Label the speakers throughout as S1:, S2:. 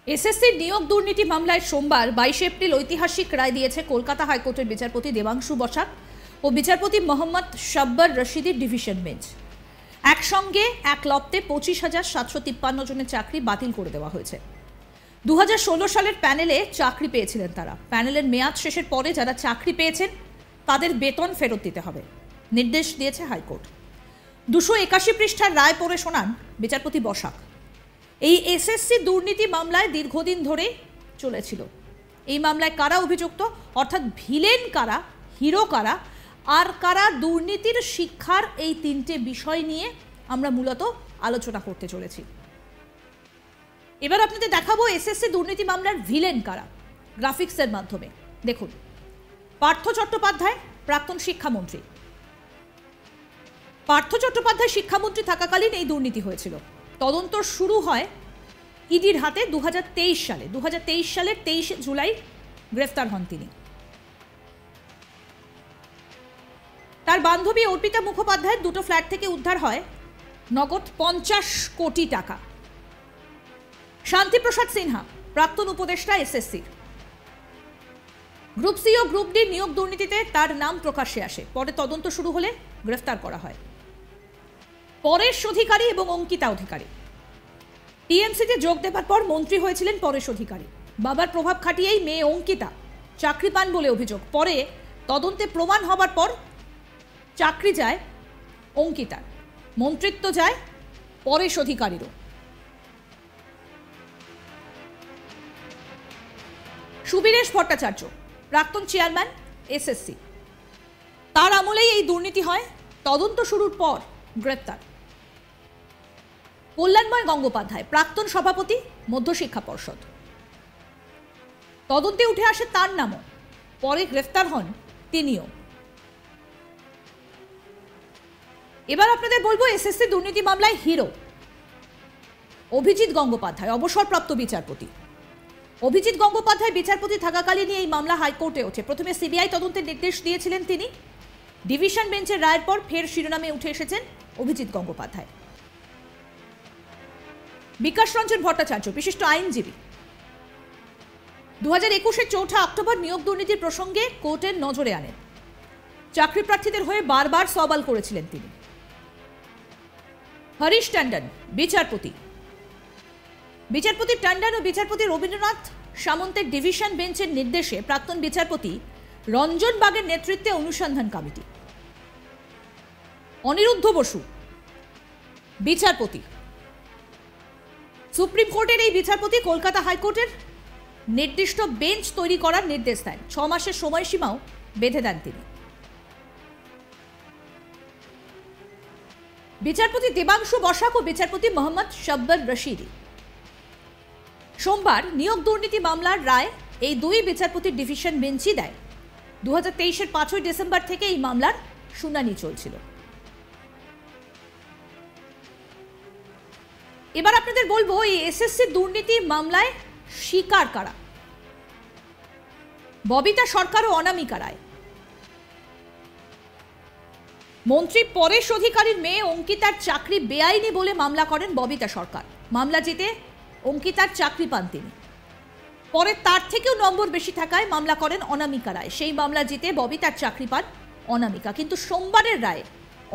S1: SSC নিয়োগ দুর্নীতি মামলায় সোমবার 22 এপ্রিল ঐতিহাসিক রায় দিয়েছে কলকাতা হাইকোর্টের বিচারপতি দেবাংশু বসাক ও বিচারপতি মোহাম্মদ শাব্বার রশিদির ডিভিশন বেঞ্চ। একসঙ্গে এক লপ্তে 25,753 জনের চাকরি বাতিল করে দেওয়া হয়েছে। 2016 সালের প্যানেলে চাকরি পেয়েছিলেন তারা। প্যানেলের মেয়াদ শেষের পরে যারা চাকরি পেয়েছেন তাদের বেতন ফেরত দিতে হবে, নির্দেশ দিয়েছে হাইকোর্ট। 281 পৃষ্ঠার রায় পড়ে শোনান বিচারপতি বসাক। এই এসএসসি দুর্নীতি মামলায় দীর্ঘদিন ধরে চলেছিল। এই মামলায় কারা অভিযুক্ত, অর্থাৎ ভিলেন কারা, হিরো কারা আর কারা দুর্নীতির শিক্ষার, এই তিনটে বিষয় নিয়ে আমরা মূলত আলোচনা করতে চলেছি। এবার আপনাদের দেখাবো এসএসসি দুর্নীতি মামলার ভিলেন কারা গ্রাফিক্সের মাধ্যমে। দেখুন, পার্থ চট্টোপাধ্যায় প্রাক্তন শিক্ষামন্ত্রী। পার্থ চট্টোপাধ্যায় শিক্ষামন্ত্রী থাকাকালীন এই দুর্নীতি হয়েছিল। তদন্ত শুরু হয় ইডির হাতে 2023 সালে। 2023 সালের 23 জুলাই গ্রেফতার হন তিনি। তার বান্ধবী অর্পিতা মুখোপাধ্যায়ের দুটো ফ্ল্যাট থেকে উদ্ধার হয় নগদ 50 কোটি টাকা। শান্তিপ্রসাদ সিনহা প্রাক্তন উপদেষ্টা এসএসসির। গ্রুপ সি ও গ্রুপ ডি নিয়োগ দুর্নীতিতে তার নাম প্রকাশ্যে আসে। পরে তদন্ত শুরু হলে গ্রেফতার করা হয় পরেশ অধিকারী এবং অঙ্কিতা অধিকারী। টিএমসিতে যোগ দেবার পর মন্ত্রী হয়েছিলেন পরেশ অধিকারী। বাবার প্রভাব খাটিয়েই মেয়ে অঙ্কিতা চাকরি পান বলে অভিযোগ। পরে তদন্তে প্রমাণ হবার পর চাকরি যায় অঙ্কিতার, মন্ত্রিত্ব যায় পরেশ অধিকারীরও। সুবীরেশ ভট্টাচার্য প্রাক্তন চেয়ারম্যান এসএসসি। তার আমলেই এই দুর্নীতি হয়। তদন্ত শুরুর পর গ্রেপ্তার। কল্যাণময় গঙ্গোপাধ্যায় প্রাক্তন সভাপতি মধ্যশিক্ষা পর্ষদ। তদন্তে উঠে আসে তার নামও। পরে গ্রেফতার হন তিনিও। এবার আপনাদের বলবো এসএসসি দুর্নীতি মামলায় হিরো অভিজিৎ গঙ্গোপাধ্যায়, অবসরপ্রাপ্ত বিচারপতি। অভিজিৎ গঙ্গোপাধ্যায় বিচারপতি থাকাকালীন এই মামলা হাইকোর্টে ওঠে। প্রথমে সিবিআই তদন্তের নির্দেশ দিয়েছিলেন তিনি। ডিভিশন বেঞ্চের রায়ের পর ফের শিরোনামে উঠে এসেছেন অভিজিৎ গঙ্গোপাধ্যায়। বিকাশ রঞ্জন ভট্টাচার্য বিশিষ্ট আইনজীবী। 2021-এর 4 অক্টোবর নিয়োগ দুর্নীতির প্রসঙ্গে কোর্টের নজরে আনেন। চাকরি প্রার্থীদের হয়ে বারবার সওয়াল করেছিলেন তিনি। হরিশ টন্ডন বিচারপতি। বিচারপতি টন্ডন ও বিচারপতি রবীন্দ্রনাথ সামন্তের ডিভিশন বেঞ্চের নির্দেশে প্রাক্তন বিচারপতি রঞ্জন বাগের নেতৃত্বে অনুসন্ধান কমিটি। অনিরুদ্ধ বসু বিচারপতি। সুপ্রিম কোর্টের এই বিচারপতি কলকাতা হাইকোর্টের নির্দিষ্ট বেঞ্চ তৈরি করার নির্দেশ দেন। 6 মাসের সময়সীমাও বেঁধে দেন তিনি। বিচারপতি দেবাংশু বসাক ও বিচারপতি মোহাম্মদ শাব্বার রশিদি। সোমবার নিয়োগ দুর্নীতি মামলার রায় এই দুই বিচারপতির ডিভিশন বেঞ্চই দেয়। 2023-এর 5 ডিসেম্বর থেকে এই মামলার শুনানি চলছিল। এবার আপনাদের বলবো এই এসএসসি দুর্নীতি মামলায় শিকার কারা। ববিতা সরকার ও অনামিকা রায়। মন্ত্রী পরেশ অধিকারীর মেয়ে অঙ্কিতার চাকরি বেআইনি বলে মামলা করেন ববিতা সরকার। মামলা জিতে অঙ্কিতার চাকরি পান তিনি। পরে তার থেকেও নম্বর বেশি থাকায় মামলা করেন অনামিকা রায়। সেই মামলা জিতে ববিতার চাকরি পান অনামিকা। কিন্তু সোমবারের রায়ে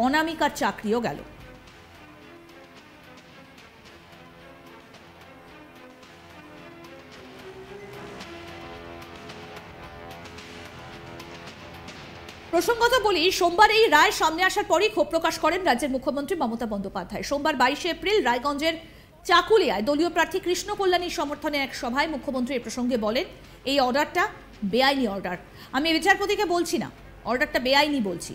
S1: অনামিকার চাকরিও গেল। প্রসঙ্গত বলি, সোমবার এই রায় সামনে আসার পরই ক্ষোভ প্রকাশ করেন রাজ্যের মুখ্যমন্ত্রী মমতা বন্দ্যোপাধ্যায়। সোমবার 22 এপ্রিল রায়গঞ্জের চাকুলিয়ায় দলীয় প্রার্থী কৃষ্ণ কল্যাণীর সমর্থনে এক সভায় মুখ্যমন্ত্রী এ প্রসঙ্গে বলেন, এই অর্ডারটা বেআইনি অর্ডার। আমি বিচারপতিকে বলছি না, অর্ডারটা বেআইনি বলছি।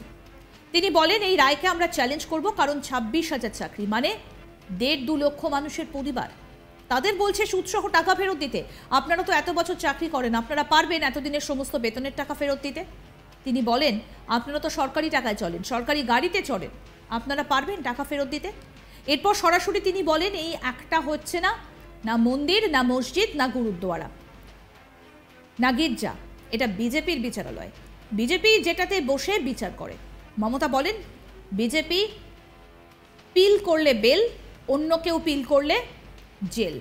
S1: তিনি বলেন, এই রায়কে আমরা চ্যালেঞ্জ করব, কারণ 26,000 চাকরি মানে 1.5-2 লক্ষ মানুষের পরিবার। তাদের বলছে সুদসহ টাকা ফেরত দিতে। আপনারা তো এত বছর চাকরি করেন, আপনারা পারবেন এতদিনের সমস্ত বেতনের টাকা ফেরত দিতে? তিনি বলেন, আপনারা তো সরকারি টাকায় চলেন, সরকারি গাড়িতে চলেন, আপনারা পারবেন টাকা ফেরত দিতে? এরপর সরাসরি তিনি বলেন, এই একটা হচ্ছে না, না মন্দির, না মসজিদ, না গুরুদ্বারা, না গির্জা, এটা বিজেপির বিচারালয়। বিজেপি যেটাতে বসে বিচার করে। মমতা বলেন, বিজেপি পিল করলে বেল, অন্য কেউ পিল করলে জেল।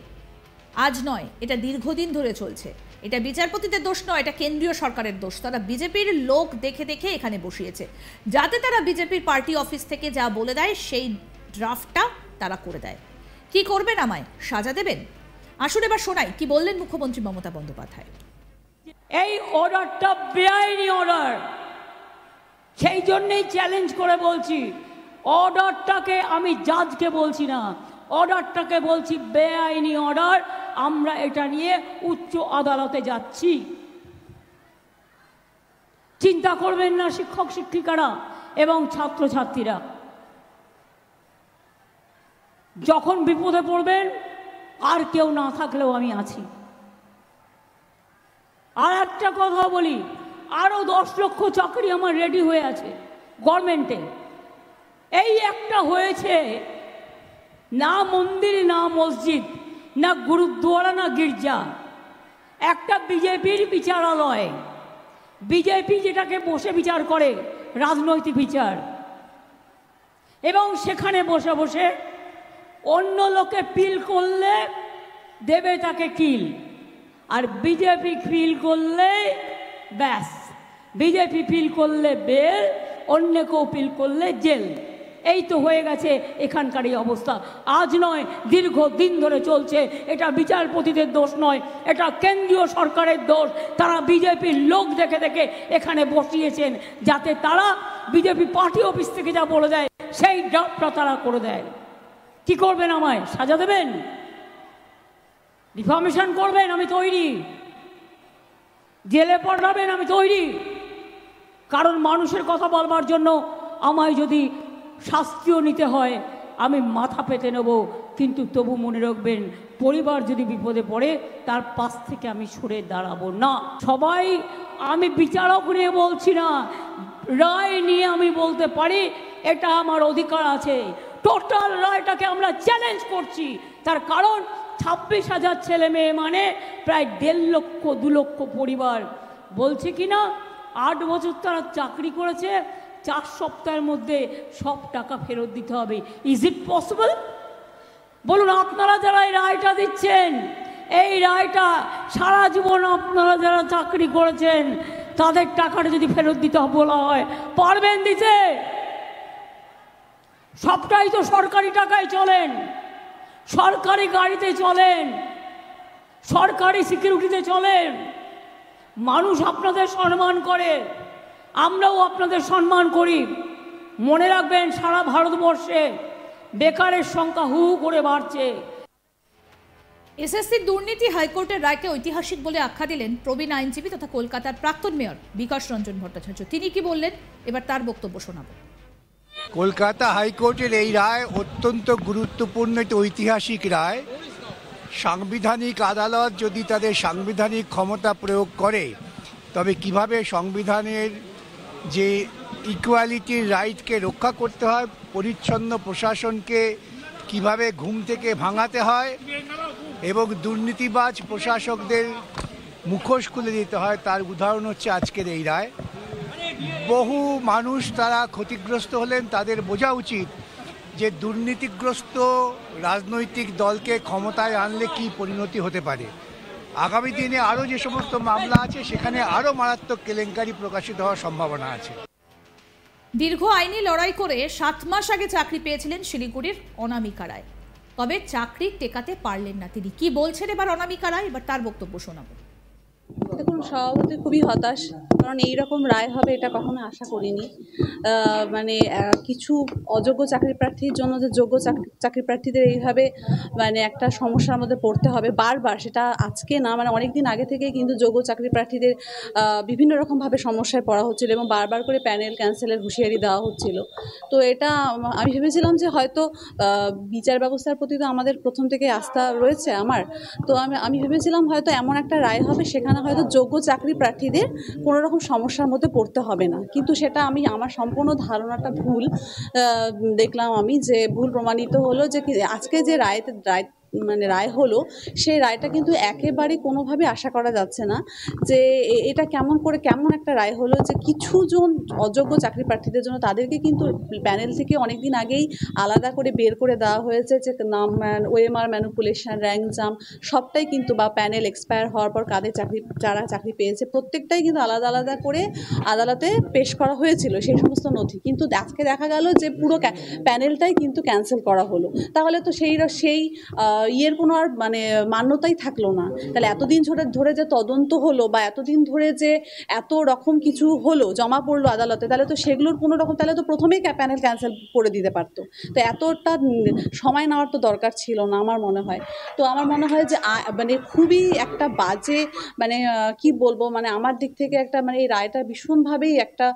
S1: আজ নয়, এটা দীর্ঘদিন ধরে চলছে। এটা বিচারপতিদের দোষ নয়, এটা কেন্দ্রীয় সরকারের দোষ। তারা বিজেপির লোক দেখে দেখে এখানে বসিয়েছে, যাতে তারা বিজেপির পার্টি অফিস থেকে যা বলে দেয় সেই ড্রাফটটা তারা করে দেয়। কি করবেন, আমায় সাজা দেবেন? আসুন এবার শোনাই কি বললেন মুখ্যমন্ত্রী মমতা বন্দ্যোপাধ্যায়।
S2: এই অর্ডারটা বেআইনি অর্ডার, সেই জন্যই চ্যালেঞ্জ করে বলছি। অর্ডারটাকে আমি জাজকে বলছি না, অর্ডারটাকে বলছি বেআইনি অর্ডার। আমরা এটা নিয়ে উচ্চ আদালতে যাচ্ছি। চিন্তা করবেন না শিক্ষক শিক্ষিকারা এবং ছাত্রছাত্রীরা, যখন বিপদে পড়বেন আর কেউ না থাকলেও আমি আছি। আর একটা কথা বলি, আরো 10 লক্ষ চাকরি আমার রেডি হয়ে আছে গভর্নমেন্টে। এই একটা হয়েছে, না মন্দির না মসজিদ না গুরুদ্বারা না গির্জা, একটা বিজেপির বিচারালয়। বিজেপি যেটাকে বসে বিচার করে, রাজনৈতিক বিচার, এবং সেখানে বসে বসে অন্য লোকে পিল করলে দেবে তাকে কিল, আর বিজেপি ফিল করলে ব্যাস, বিজেপি ফিল করলে বেল, অন্য কেউ ফিল করলে জেল। এই তো হয়ে গেছে এখানকার এই অবস্থা। আজ নয়, দীর্ঘদিন ধরে চলছে। এটা বিচারপতিদের দোষ নয়, এটা কেন্দ্রীয় সরকারের দোষ। তারা বিজেপির লোক দেখে দেখে এখানে বসিয়েছেন, যাতে তারা বিজেপি পার্টি অফিস থেকে যা বলে দেয় সেই ড্রাফটটা তারা করে দেয়। কি করবেন, আমায় সাজা দেবেন? ডিফামেশন করবেন, আমি তৈরি। জেলে পাঠাবেন, আমি তৈরি। কারণ মানুষের কথা বলবার জন্য আমায় যদি শাস্তিও নিতে হয়, আমি মাথা পেতে নেব। কিন্তু তবু মনে রাখবেন, পরিবার যদি বিপদে পড়ে তার পাশ থেকে আমি সরে দাঁড়াবো না। সবাই, আমি বিচারক নিয়ে বলছি না, রায় নিয়ে আমি বলতে পারি, এটা আমার অধিকার আছে। টোটাল রায়টাকে আমরা চ্যালেঞ্জ করছি। তার কারণ 26,000 ছেলে মেয়ে, মানে প্রায় 1.5 লক্ষ 2 লক্ষ পরিবার। বলছে কি না, 8 বছর তারা চাকরি করেছে, 4 সপ্তাহের মধ্যে সব টাকা ফেরত দিতে হবে। Is it possible? বলুন, আপনারা যারা এই রায়টা দিচ্ছেন, এই রায়টা সারা জীবন আপনারা যারা চাকরি করেছেন তাদের টাকাটা যদি ফেরত দিতে বলা হয়, পারবেন দিতে? সবটাই তো সরকারি টাকায় চলেন, সরকারি গাড়িতে চলেন, সরকারি সিকিউরিটিতে চলেন। মানুষ আপনাদের সম্মান করে, আমরাও আপনাদের সম্মান করি। মনে রাখবেন, সারা ভারতবর্ষে বেকারের সংখ্যা হু হু করে বাড়ছে।
S1: এসএসসি দুর্নীতি হাইকোর্টের রায়কে ঐতিহাসিক বলে আখ্যা দিলেন প্রবীণ আইনজীবী তথা কলকাতার প্রাক্তন মেয়র বিকাশ রঞ্জন ভট্টাচার্য। তিনি কি বললেন, এবার তার বক্তব্য শোনাবো।
S3: কলকাতা হাইকোর্টের এই রায় অত্যন্ত গুরুত্বপূর্ণ, একটি ঐতিহাসিক রায়। সাংবিধানিক আদালত যদি তাদের সাংবিধানিক ক্ষমতা প্রয়োগ করে, তবে কিভাবে সংবিধানের যে ইকুয়ালিটির রাইটকে রক্ষা করতে হয়, পরিচ্ছন্ন প্রশাসনকে কিভাবে ঘুম থেকে ভাঙাতে হয় এবং দুর্নীতিবাজ প্রশাসকদের মুখোশ খুলে দিতে হয়, তার উদাহরণ হচ্ছে আজকের এই রায়। বহু মানুষ তারা ক্ষতিগ্রস্ত হলেন। তাদের বোঝা উচিত যে দুর্নীতিগ্রস্ত রাজনৈতিক দলকে ক্ষমতায় আনলে কি পরিণতি হতে পারে। আগামী দিনে আরও যে সমস্ত মামলা আছে, সেখানে আরও মারাত্মক কেলেঙ্কারি প্রকাশিত হওয়ার সম্ভাবনা আছে।
S1: দীর্ঘ আইনি লড়াই করে 7 মাস আগে চাকরি পেয়েছিলেন শিলিগুড়ির অনামিকা রায়। তবে চাকরি টেকাতে পারলেন না তিনি। কি বলছেন এবার অনামিকা রায়, এবার তার বক্তব্য শোনাবো।
S4: দেখুন, স্বভাবতই খুবই হতাশ, কারণ এইরকম রায় হবে এটা কখনো আশা করিনি। মানে কিছু অযোগ্য চাকরি প্রার্থীর জন্য যে যোগ্য চাকরি প্রার্থীদের এইভাবে মানে একটা সমস্যার মধ্যে পড়তে হবে বারবার, সেটা আজকে না, মানে অনেক দিন আগে থেকে কিন্তু যোগ্য চাকরি প্রার্থীদের বিভিন্ন রকমভাবে সমস্যায় পড়া হচ্ছিল এবং বারবার করে প্যানেল ক্যান্সেলের হুঁশিয়ারি দেওয়া হচ্ছিল। তো এটা আমি ভেবেছিলাম যে হয়তো বিচার ব্যবস্থার প্রতি তো আমাদের প্রথম থেকে আস্থা রয়েছে আমার, তো আমি ভেবেছিলাম হয়তো এমন একটা রায় হবে সেখানে হয়তো যোগ্য চাকরি প্রার্থীদের কোনো রকম সমস্যার মধ্যে পড়তে হবে না। কিন্তু সেটা আমার সম্পূর্ণ ধারণাটা ভুল দেখলাম, আমি যে ভুল প্রমাণিত হলো। যে আজকে যে রায় মানে রায় হলো, সেই রায়টা কিন্তু একেবারে কোনোভাবে আশা করা যাচ্ছে না যে এটা কেমন একটা রায় হলো যে কিছু জন অযোগ্য চাকরি প্রার্থীদের জন্য তাদেরকে কিন্তু প্যানেল থেকে অনেক দিন আগেই আলাদা করে বের করে দেওয়া হয়েছে যে নাম ওএমআর ম্যানিপুলেশন, র্যাঙ্ক জাম্প সবটাই কিন্তু, বা প্যানেল এক্সপায়ার হওয়ার পর যারা চাকরি পেয়েছে প্রত্যেকটাই কিন্তু আলাদা আলাদা করে আদালতে পেশ করা হয়েছিল সেই সমস্ত নথি। কিন্তু আজকে দেখা গেল যে পুরো প্যানেলটাই কিন্তু ক্যান্সেল করা হলো। তাহলে তো সেই ইয়ের কোনো আর মানে মান্যতাই থাকলো না। তাহলে এতদিন ধরে যে তদন্ত হলো বা এতদিন ধরে যে এত রকম কিছু হলো, জমা পড়লো আদালতে, তাহলে তো সেগুলোর কোনো রকম, তাহলে তো প্রথমেই প্যানেল ক্যান্সেল করে দিতে পারতো। তো এতটা সময় নেওয়ার তো দরকার ছিল না আমার মনে হয়। তো আমার মনে হয় যে মানে খুবই একটা বাজে, মানে কি বলবো, মানে আমার দিক থেকে একটা মানে এই রায়টা ভীষণভাবেই একটা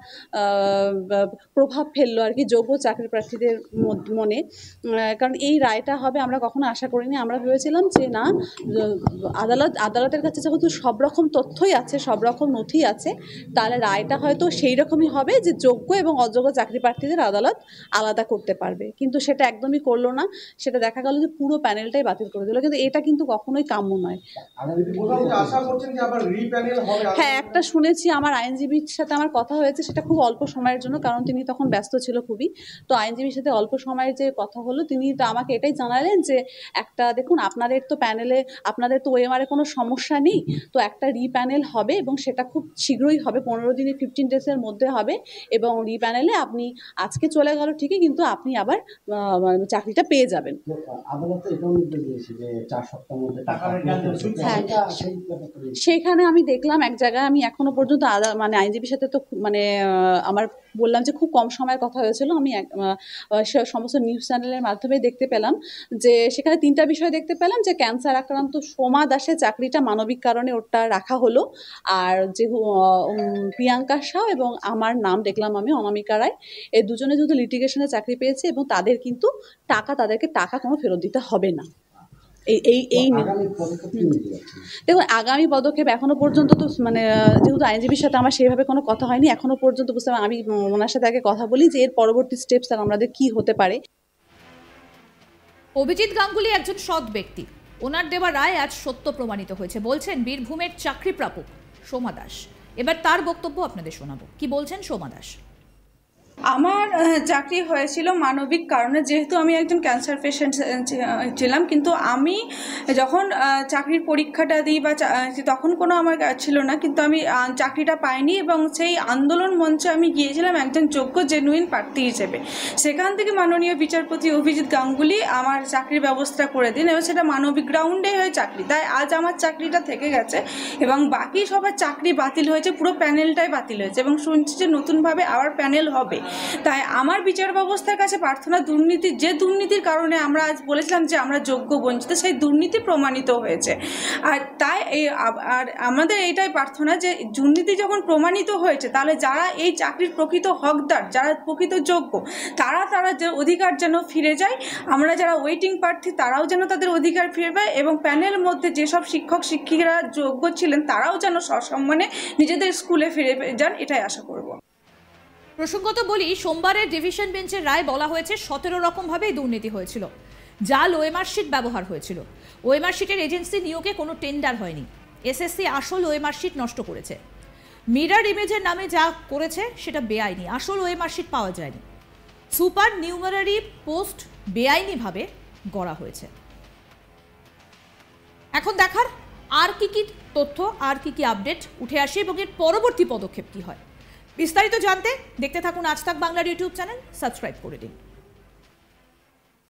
S4: প্রভাব ফেললো আর কি যোগ্য চাকরি প্রার্থীদের মনে। কারণ এই রায়টা হবে আমরা কখনো আশা করিনি। আমরা ভেবেছিলাম যে না, আদালতের কাছে যেহেতু সব রকম তথ্যই আছে, সব রকম নথি আছে, তাহলে রায়টা হয়তো সেই রকমই হবে যে যোগ্য এবং অযোগ্য চাকরি প্রার্থীদের আদালত আলাদা করতে পারবে। কিন্তু সেটা একদমই করলো না। সেটা দেখা গেল যে পুরো প্যানেলটাই বাতিল করে দিল। কিন্তু এটা কিন্তু কখনোই কাম্য নয়। হ্যাঁ, একটা শুনেছি, আমার আইনজীবীর সাথে আমার কথা হয়েছে, সেটা খুব অল্প সময়ের জন্য, কারণ তিনি তখন ব্যস্ত ছিল খুবই। তো আইনজীবীর সাথে অল্প সময়ের যে কথা হলো, তিনি তো আমাকে এটাই জানালেন যে একটা দেখুন, আপনাদের তো প্যানেলে, আপনাদের তো ওএমআরে কোনো সমস্যা নেই, তো একটা রিপ্যানেল হবে এবং সেটা খুব শীঘ্রই হবে, 15 দিনে 15 ডেজের মধ্যে হবে। এবং রিপ্যানেলে আপনি আজকে চলে গেল ঠিকই, কিন্তু আপনি আবার চাকরিটা পেয়ে যাবেন। সেখানে আমি দেখলাম এক জায়গায়, আমি এখনো পর্যন্ত মানে আইনজীবীর সাথে তো মানে আমার বললাম যে খুব কম সময়ের কথা হয়েছিল, আমি সমস্ত নিউজ চ্যানেলের মাধ্যমে দেখতে পেলাম যে সেখানে 3টা বিষয় দেখতে পেলাম। যে ক্যান্সার আক্রান্ত সোমা দাসের চাকরিটা মানবিক কারণে ওটা রাখা হলো, আর যে প্রিয়াঙ্কা শাহ এবং আমার নাম দেখলাম আমি অনামিকা রায়, এই দুজনে যেহেতু লিটিগেশনে চাকরি পেয়েছে এবং তাদের কিন্তু তাদেরকে টাকা কোনো ফেরত দিতে হবে না। দেখুন, আগামী পদক্ষেপ এখনো পর্যন্ত তো মানে যেহেতু আইনজীবীর সাথে আমার সেইভাবে কোনো কথা হয়নি, এখনো পর্যন্ত বুঝতে পারি, আমি ওনার সাথে আগে কথা বলি যে এর পরবর্তী স্টেপস আর আমাদের কি হতে পারে।
S1: অভিজিৎ গাঙ্গুলি একজন সৎ ব্যক্তি, ওনার দেওয়া রায় আজ সত্য প্রমাণিত হয়েছে বলছেন বীরভূমের চাকরি প্রাপক সোমা দাস। এবার তার বক্তব্য আপনাদের শোনাবো। কি বলছেন সোমা দাস?
S5: আমার চাকরি হয়েছিল মানবিক কারণে, যেহেতু আমি একজন ক্যান্সার পেশেন্ট ছিলাম। কিন্তু আমি যখন চাকরির পরীক্ষাটা দিই বা তখন কোনো আমার ছিল না, কিন্তু আমি চাকরিটা পাইনি এবং সেই আন্দোলন মঞ্চে আমি গিয়েছিলাম একজন যোগ্য জেনুইন প্রার্থী হিসেবে। সেখান থেকে মাননীয় বিচারপতি অভিজিৎ গাঙ্গুলি আমার চাকরির ব্যবস্থা করে দিন এবং সেটা মানবিক গ্রাউন্ডে হয়ে চাকরি। তাই আজ আমার চাকরিটা থেকে গেছে এবং বাকি সবার চাকরি বাতিল হয়েছে, পুরো প্যানেলটাই বাতিল হয়েছে এবং শুনছি যে নতুনভাবে আবার প্যানেল হবে। তাই আমার বিচার ব্যবস্থার কাছে প্রার্থনা, যে দুর্নীতির কারণে আমরা আজ বলেছিলাম যে আমরা যোগ্য বঞ্চিত, সেই দুর্নীতি প্রমাণিত হয়েছে। আর তাই আর আমাদের এইটাই প্রার্থনা যে দুর্নীতি যখন প্রমাণিত হয়েছে, তাহলে যারা এই চাকরির প্রকৃত হকদার, যারা প্রকৃত যোগ্য, তারা যে অধিকার যেন ফিরে যায়। আমরা যারা ওয়েটিং প্রার্থী তারাও যেন তাদের অধিকার ফিরে পায় এবং প্যানেলের মধ্যে যেসব শিক্ষক শিক্ষিকারা যোগ্য ছিলেন তারাও যেন সসম্মানে নিজেদের স্কুলে ফিরে যান, এটাই আশা করব।
S1: প্রসঙ্গত বলি, সোমবারের ডিভিশন বেঞ্চের রায় বলা হয়েছে 17 রকমভাবেই দুর্নীতি হয়েছিল। জাল ওএমআর শিট ব্যবহার হয়েছিল। ওএমআর শিটের এজেন্সি নিয়োগে কোনো টেন্ডার হয়নি। এসএসসি আসল ওএমআর শিট নষ্ট করেছে। মিরর ইমেজের নামে যা করেছে সেটা বেআইনি, আসল ওএমআর শিট পাওয়া যায়নি। সুপার নিউমারারি পোস্ট বেআইনিভাবে গড়া হয়েছে। এখন দেখার আর কি তথ্য, আর কি আপডেট উঠে আসে এবং এর পরবর্তী পদক্ষেপ কি হয়। বিস্তারিত জানতে দেখতে থাকুন আজ তাক বাংলার ইউটিউব চ্যানেল, সাবস্ক্রাইব করে দিন।